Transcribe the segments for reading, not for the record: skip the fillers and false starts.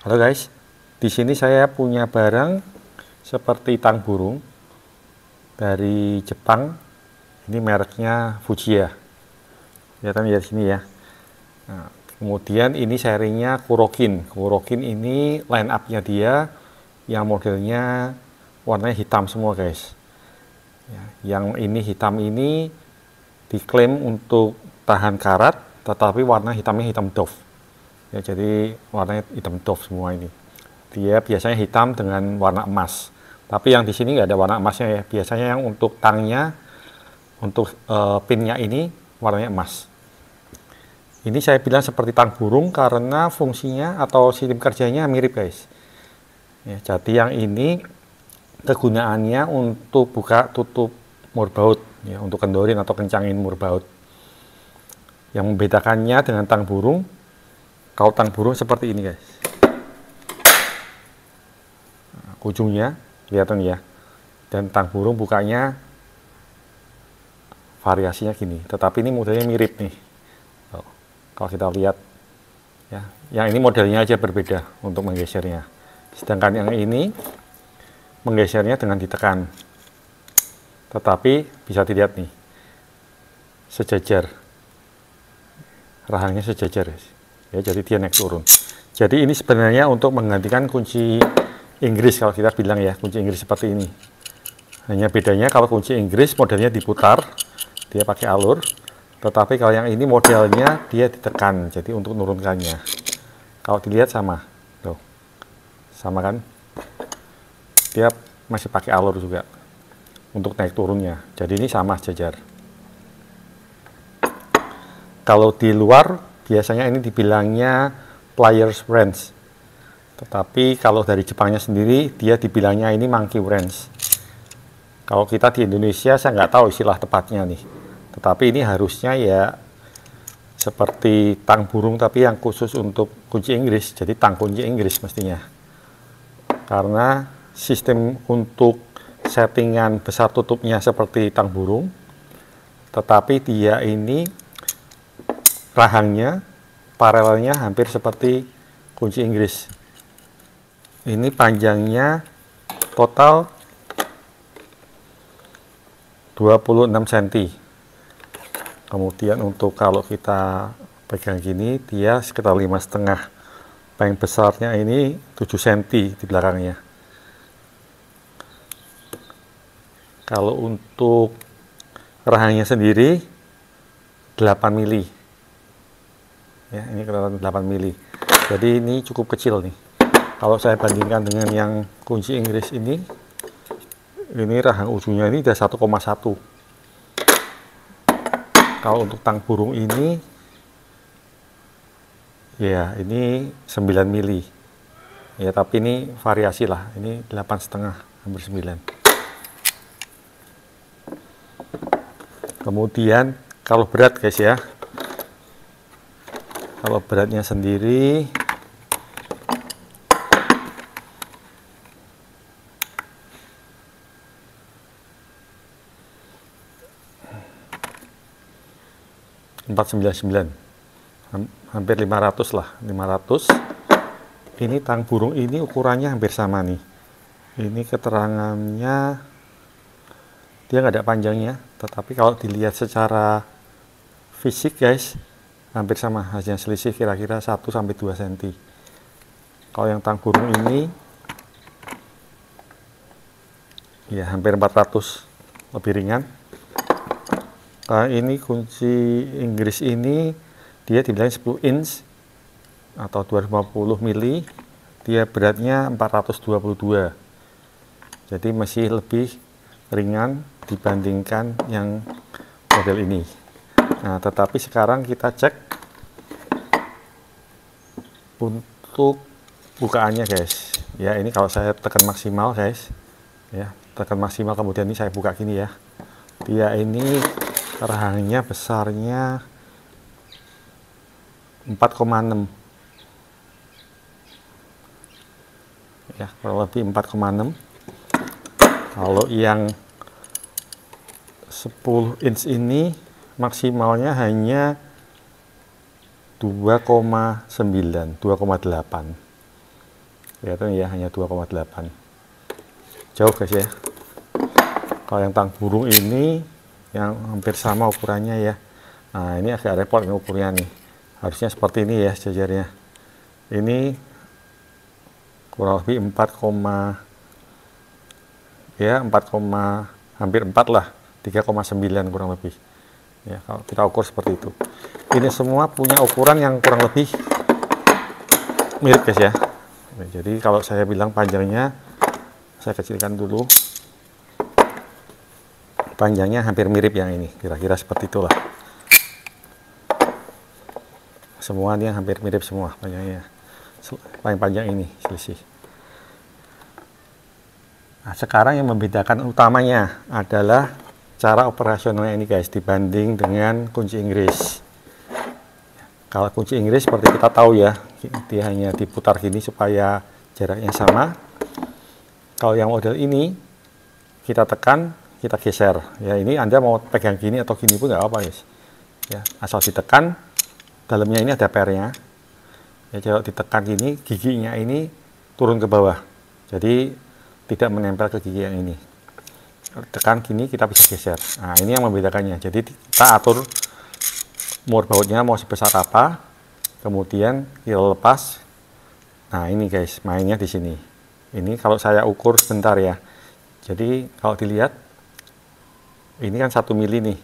Halo guys, di sini saya punya barang seperti tang burung dari Jepang. Ini mereknya Fujiya. Kelihatan ya di sini ya. Nah, kemudian ini serinya Kurokin. Kurokin ini line up-nya dia yang modelnya warnanya hitam semua guys. Ya, yang ini hitam ini diklaim untuk tahan karat, tetapi warna hitamnya hitam doff. Ya, jadi warnanya hitam doff semua ini. Dia biasanya hitam dengan warna emas. Tapi yang di sini nggak ada warna emasnya ya. Biasanya yang untuk tangnya, untuk pinnya ini warnanya emas. Ini saya bilang seperti tang burung karena fungsinya atau sistem kerjanya mirip guys. Ya, jadi yang ini kegunaannya untuk buka tutup murbaut, ya, untuk kendorin atau kencangin murbaut. Yang membedakannya dengan tang burung, kalau tang burung seperti ini guys. Nah, ujungnya kelihatan ya. Dan tang burung bukanya variasinya gini. Tetapi ini modelnya mirip nih. Kalau kita lihat, ya, yang ini modelnya aja berbeda untuk menggesernya. Sedangkan yang ini menggesernya dengan ditekan. Tetapi bisa dilihat nih, sejajar. Rahangnya sejajar. Ya, jadi dia naik turun. Jadi ini sebenarnya untuk menggantikan kunci Inggris kalau kita bilang ya, kunci Inggris seperti ini. Hanya bedanya kalau kunci Inggris modelnya diputar, dia pakai alur. Tetapi kalau yang ini modelnya dia ditekan, jadi untuk menurunkannya. Kalau dilihat sama, tuh, sama kan? Dia masih pakai alur juga untuk naik turunnya. Jadi ini sama sejajar. Kalau di luar biasanya ini dibilangnya pliers wrench, tetapi kalau dari Jepangnya sendiri dia dibilangnya ini monkey wrench. Kalau kita di Indonesia saya nggak tahu istilah tepatnya nih, tetapi ini harusnya ya seperti tang burung tapi yang khusus untuk kunci Inggris, jadi tang kunci Inggris mestinya, karena sistem untuk settingan besar tutupnya seperti tang burung, tetapi dia ini rahangnya, paralelnya hampir seperti kunci Inggris. Ini panjangnya total 26 cm. Kemudian untuk kalau kita pegang gini, dia sekitar 5,5. Paling besarnya ini 7 cm di belakangnya. Kalau untuk rahangnya sendiri 8 mili. Ya, ini kelihatan 8 mili. Jadi ini cukup kecil nih. Kalau saya bandingkan dengan yang kunci Inggris ini rahang ujungnya ini udah 1,1. Kalau untuk tang burung ini, ya ini 9 mili. Ya, tapi ini variasi lah. Ini 8,5, hampir 9. Kemudian kalau berat guys ya. Kalau beratnya sendiri ,499, hampir 500 lah, 500. Ini tang burung ini ukurannya hampir sama nih. Ini keterangannya dia nggak ada panjangnya, tetapi kalau dilihat secara fisik guys, hampir sama, hanya selisih kira-kira 1-2 cm. Kalau yang tang burung ini ya hampir 400, lebih ringan. Ini kunci Inggris ini dia dibilang 10 inch atau 250 mili. Dia beratnya 422. Jadi masih lebih ringan dibandingkan yang model ini. Nah, tetapi sekarang kita cek untuk bukaannya guys. Ya, ini kalau saya tekan maksimal guys. Ya, tekan maksimal kemudian ini saya buka gini ya. Dia ini rahangnya besarnya 4,6. Ya, kurang lebih 4,6. Kalau yang 10 inch ini maksimalnya hanya 2,9, 2,8. kelihatan ya, hanya 2,8. Jauh guys ya. Kalau yang tang burung ini yang hampir sama ukurannya ya. Nah ini agak repot nih ukurnya nih, harusnya seperti ini ya sejajarnya. Ini kurang lebih 4, hampir 4 lah, 3,9 kurang lebih ya, kalau kita ukur seperti itu. Ini semua punya ukuran yang kurang lebih mirip guys ya. Nah, jadi kalau saya bilang panjangnya, saya kecilkan dulu, panjangnya hampir mirip yang ini, kira-kira seperti itulah. Semua ini hampir mirip semua panjangnya, paling panjang ini selisih. Nah, sekarang yang membedakan utamanya adalah cara operasionalnya ini guys, dibanding dengan kunci Inggris. Kalau kunci Inggris seperti kita tahu ya, dia hanya diputar gini supaya jaraknya sama. Kalau yang model ini, kita tekan, kita geser. Ya ini Anda mau pegang gini atau gini pun nggak apa guys. Ya, asal ditekan, dalamnya ini ada pernya. Ya, kalau ditekan gini, giginya ini turun ke bawah. Jadi tidak menempel ke gigi yang ini. Tekan gini, kita bisa geser. Nah ini yang membedakannya. Jadi kita atur mur bautnya mau sebesar apa, kemudian kita lepas. Nah ini guys, mainnya di sini. Ini kalau saya ukur sebentar ya. Jadi kalau dilihat, ini kan 1 mili nih.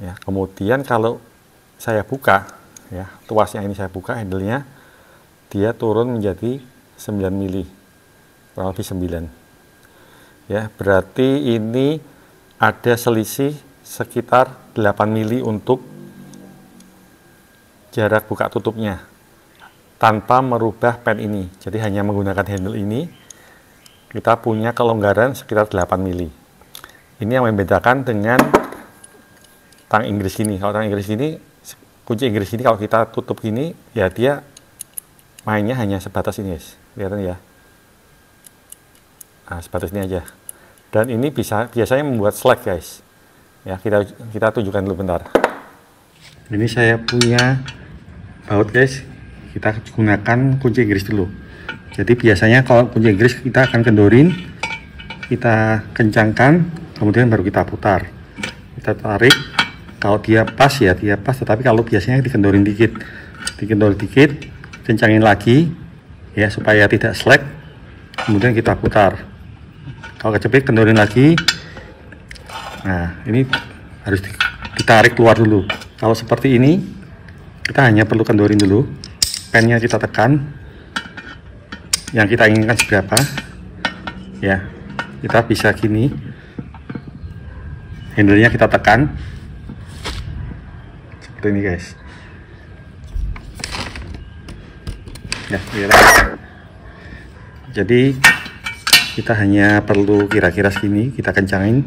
Ya, kemudian kalau saya buka, ya tuasnya ini saya buka, handle-nya, dia turun menjadi 9 mili, kurang lebih 9. Ya, berarti ini ada selisih sekitar 8 mili untuk jarak buka tutupnya tanpa merubah pen ini. Jadi hanya menggunakan handle ini kita punya kelonggaran sekitar 8 mili. Ini yang membedakan dengan tang Inggris ini. Kalau tang Inggris ini, kunci Inggris ini kalau kita tutup gini ya dia mainnya hanya sebatas ini guys, kelihatan ya. Nah, sebatas ini aja. Dan ini biasanya membuat slack guys. Ya, kita tunjukkan dulu bentar. Ini saya punya baut guys, kita gunakan kunci Inggris dulu. Jadi biasanya kalau kunci Inggris kita akan kendorin, kita kencangkan, kemudian baru kita putar, kita tarik. Kalau dia pas ya dia pas, tetapi kalau biasanya dikendorin dikit, kencangin lagi ya supaya tidak slack, kemudian kita putar. Kalau kejepit kendorin lagi. Nah ini harus ditarik keluar dulu. Kalau seperti ini kita hanya perlu kendorin dulu, pennya kita tekan yang kita inginkan seberapa ya, kita bisa gini, handle-nya kita tekan seperti ini guys ya, jadi kita hanya perlu kira-kira segini, kita kencangin,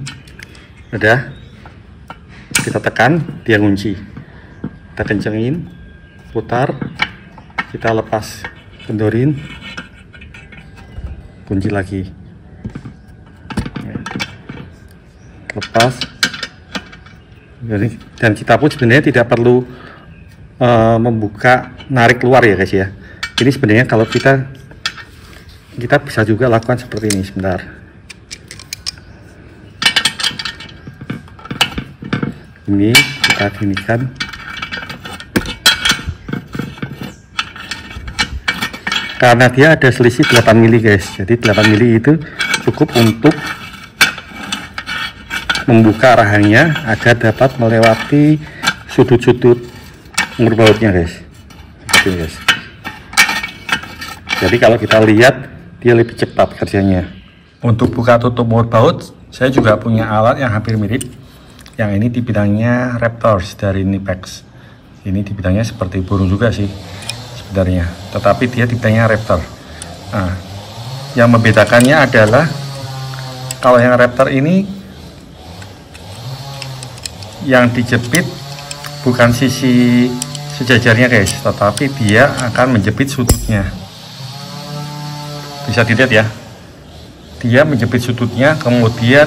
udah kita tekan, dia ngunci, kita kencengin, putar, kita lepas, kendorin, kunci lagi, lepas. Dan kita pun sebenarnya tidak perlu membuka, narik keluar ya guys ya. Ini sebenarnya kalau kita bisa juga lakukan seperti ini. Sebentar, ini kita ginikan. Karena dia ada selisih 8 mili guys, jadi 8 mili itu cukup untuk membuka rahangnya agar dapat melewati sudut-sudut mur bautnya guys, seperti ini guys. Jadi kalau kita lihat dia lebih cepat kerjanya. Untuk buka tutup mur baut saya juga punya alat yang hampir mirip. Yang ini di bidangnya Raptors dari Knipex. Ini di bidangnya seperti burung juga sih sebenarnya, tetapi dia di bidangnya Raptor. Nah, yang membedakannya adalah kalau yang Raptor ini yang dijepit bukan sisi sejajarnya guys, tetapi dia akan menjepit sudutnya. Bisa dilihat ya, dia menjepit sudutnya, kemudian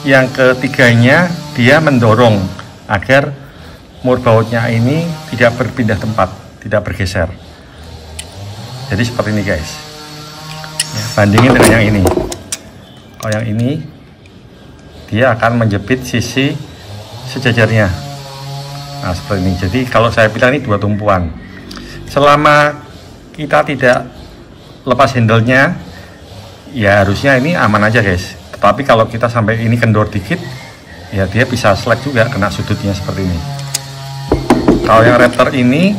yang ketiganya dia mendorong agar mur bautnya ini tidak berpindah tempat, tidak bergeser. Jadi seperti ini guys. Ya, bandingin dengan yang ini. Kalau yang ini dia akan menjepit sisi sejajarnya. Nah, seperti ini. Jadi kalau saya bilang ini dua tumpuan. Selama kita tidak lepas handle-nya, ya harusnya ini aman aja guys. Tetapi kalau kita sampai ini kendor dikit, ya dia bisa slack juga, kena sudutnya seperti ini. Kalau yang Raptor ini,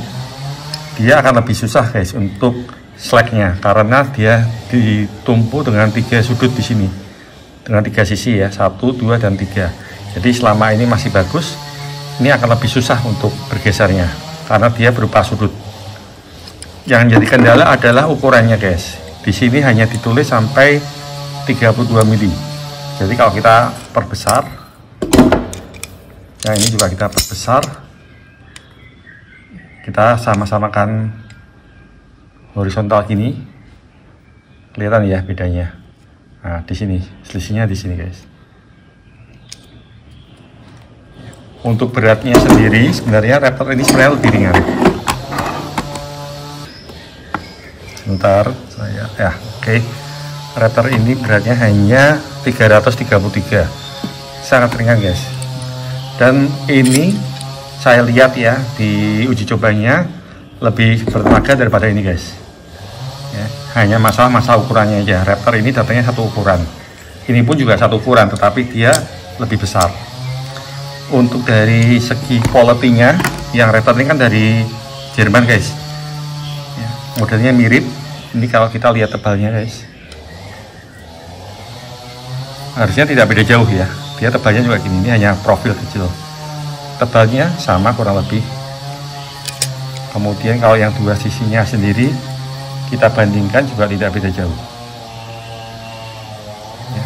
dia akan lebih susah guys untuk slacknya, karena dia ditumpu dengan 3 sudut di sini, dengan 3 sisi ya, 1, 2, dan 3. Jadi selama ini masih bagus, ini akan lebih susah untuk bergesernya, karena dia berupa sudut. Yang jadi kendala adalah ukurannya guys. Di sini hanya ditulis sampai 32 mili. Jadi kalau kita perbesar, nah ini juga kita perbesar, kita sama-samakan horizontal gini, kelihatan ya bedanya. Nah di sini selisihnya di sini guys. Untuk beratnya sendiri sebenarnya Raptor ini sebenarnya lebih ringan. Sebentar saya ya, oke. Raptor ini beratnya hanya 333, sangat ringan guys. Dan ini saya lihat ya di uji cobanya lebih bertenaga daripada ini guys ya, hanya masalah ukurannya aja. Raptor ini datanya satu ukuran, ini pun juga satu ukuran, tetapi dia lebih besar. Untuk dari segi quality-nya, yang Raptor ini kan dari Jerman guys ya, modelnya mirip. Ini kalau kita lihat tebalnya guys, harusnya tidak beda jauh ya. Dia tebalnya juga gini, ini hanya profil kecil. Tebalnya sama kurang lebih. Kemudian kalau yang dua sisinya sendiri kita bandingkan juga tidak beda jauh ya.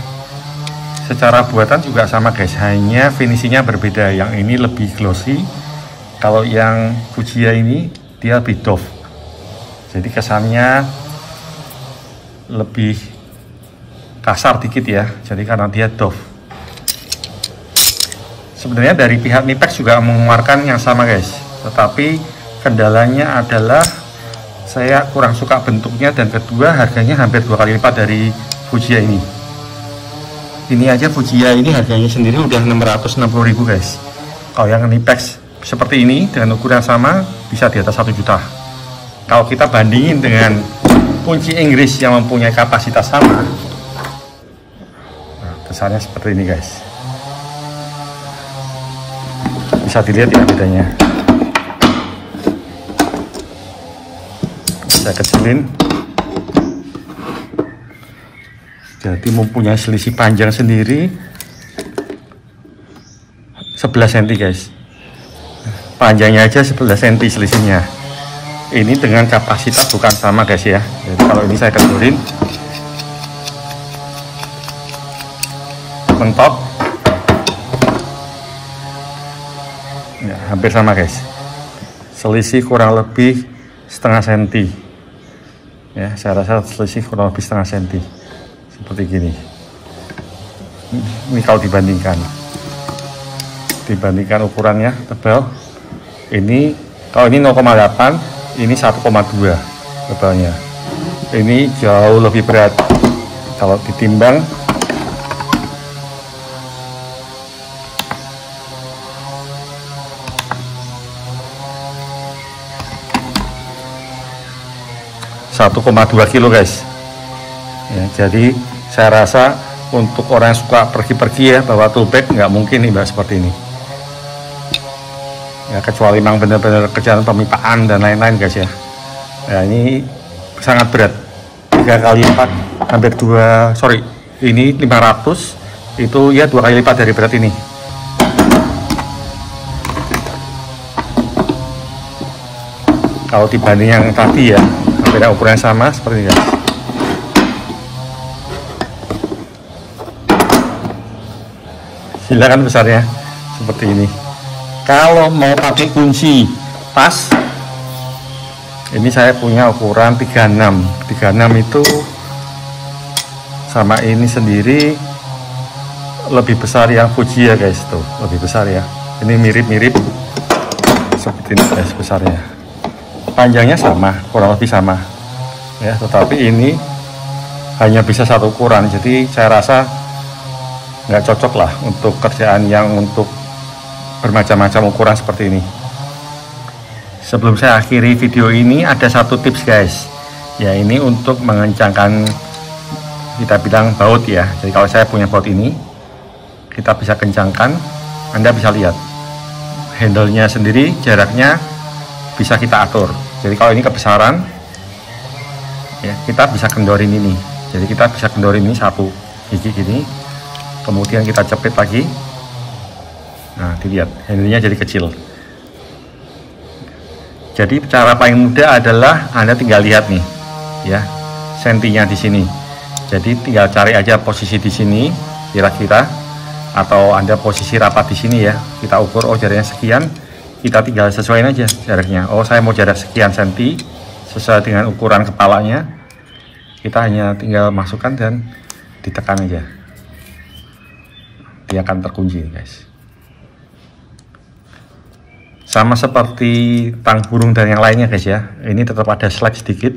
Secara buatan juga sama guys, hanya finishingnya berbeda. Yang ini lebih glossy, kalau yang Fujiya ini dia lebih doff. Jadi kesannya lebih kasar dikit ya, jadi karena dia doff. Sebenarnya dari pihak Knipex juga mengeluarkan yang sama guys, tetapi kendalanya adalah saya kurang suka bentuknya, dan kedua harganya hampir 2 kali lipat dari Fujiya ini. Ini aja Fujiya ini harganya sendiri udah 660.000 guys. Kalau yang Knipex seperti ini dengan ukuran sama bisa di atas 1 juta. Kalau kita bandingin dengan kunci Inggris yang mempunyai kapasitas sama, nah, besarnya seperti ini guys. Bisa dilihat ya bedanya. Saya kecilin. Jadi mempunyai selisih panjang sendiri 11 cm guys. Panjangnya aja 11 cm selisihnya. Ini dengan kapasitas bukan sama guys ya. Jadi kalau ini saya kendorin, mentok ya, hampir sama guys. Selisih kurang lebih setengah senti ya, saya rasa selisih kurang lebih setengah senti seperti gini. Ini kalau dibandingkan ukurannya tebal. Ini kalau ini 0,8, ini 1,2 tebalnya. Ini jauh lebih berat kalau ditimbang. Satu 1,2 kilo guys ya, jadi saya rasa untuk orang yang suka pergi-pergi ya, bawa tool bag nggak mungkin nih mbak seperti ini ya, kecuali memang benar-benar kerjaan pemipaan dan lain-lain guys ya. Ya ini sangat berat, 3 kali lipat, hampir ini 500, itu ya 2 kali lipat dari berat ini. Kalau dibanding yang tadi ya, beda ukuran sama seperti ini guys. Silakan besarnya seperti ini. Kalau mau pakai kunci pas, ini saya punya ukuran 36 itu sama ini sendiri lebih besar yang Fujiya guys, tuh lebih besar ya. Ini mirip-mirip seperti ini guys besarnya. Panjangnya sama, kurang lebih sama ya, tetapi ini hanya bisa satu ukuran, jadi saya rasa nggak cocok lah untuk kerjaan yang untuk bermacam-macam ukuran seperti ini. Sebelum saya akhiri video ini, ada satu tips guys, ya ini untuk mengencangkan, kita bilang baut ya. Jadi kalau saya punya baut ini, kita bisa kencangkan. Anda bisa lihat handle-nya sendiri, jaraknya bisa kita atur. Jadi kalau ini kebesaran ya, kita bisa kendorin ini. Jadi kita bisa kendorin ini satu gigi gini, kemudian kita cepit lagi. Nah, dilihat handle-nya jadi kecil. Jadi cara paling mudah adalah Anda tinggal lihat nih, ya, sentinya di sini. Jadi tinggal cari aja posisi di sini kira-kira, atau Anda posisi rapat di sini ya. Kita ukur, oh jaraknya sekian, kita tinggal sesuaiin aja jaraknya. Oh saya mau jarak sekian senti sesuai dengan ukuran kepalanya. Kita hanya tinggal masukkan dan ditekan aja. Dia akan terkunci guys. Sama seperti tang burung dan yang lainnya guys ya. Ini tetap ada slack sedikit,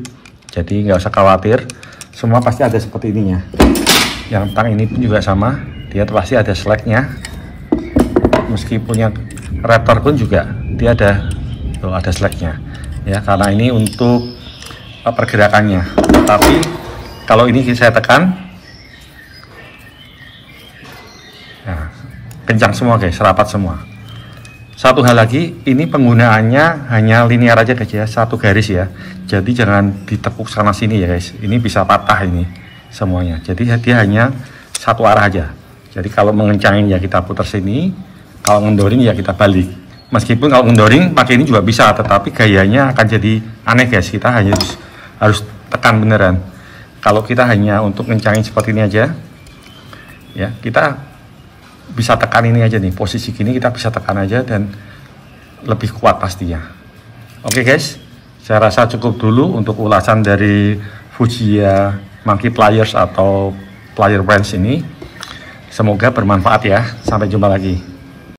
jadi nggak usah khawatir. Semua pasti ada seperti ininya. Yang tang ini pun juga sama, dia pasti ada slacknya. Meskipun yang raptor pun juga dia ada slacknya. Ya karena ini untuk pergerakannya. Tapi kalau ini saya tekan, nah, kencang semua guys, rapat semua. Satu hal lagi, ini penggunaannya hanya linear aja guys ya, satu garis ya. Jadi jangan ditekuk sana sini ya guys. Ini bisa patah ini semuanya. Jadi dia hanya satu arah aja. Jadi kalau mengencangin ya kita putar sini, kalau ngendoring ya kita balik. Meskipun kalau ngendoring pakai ini juga bisa, tetapi gayanya akan jadi aneh guys. Kita hanya harus tekan beneran. Kalau kita hanya untuk ngencangin seperti ini aja, ya kita bisa tekan ini aja nih, posisi gini kita bisa tekan aja dan lebih kuat pastinya. Oke guys, saya rasa cukup dulu untuk ulasan dari Fujiya Monkey Pliers atau Plier Branch ini. Semoga bermanfaat ya. Sampai jumpa lagi.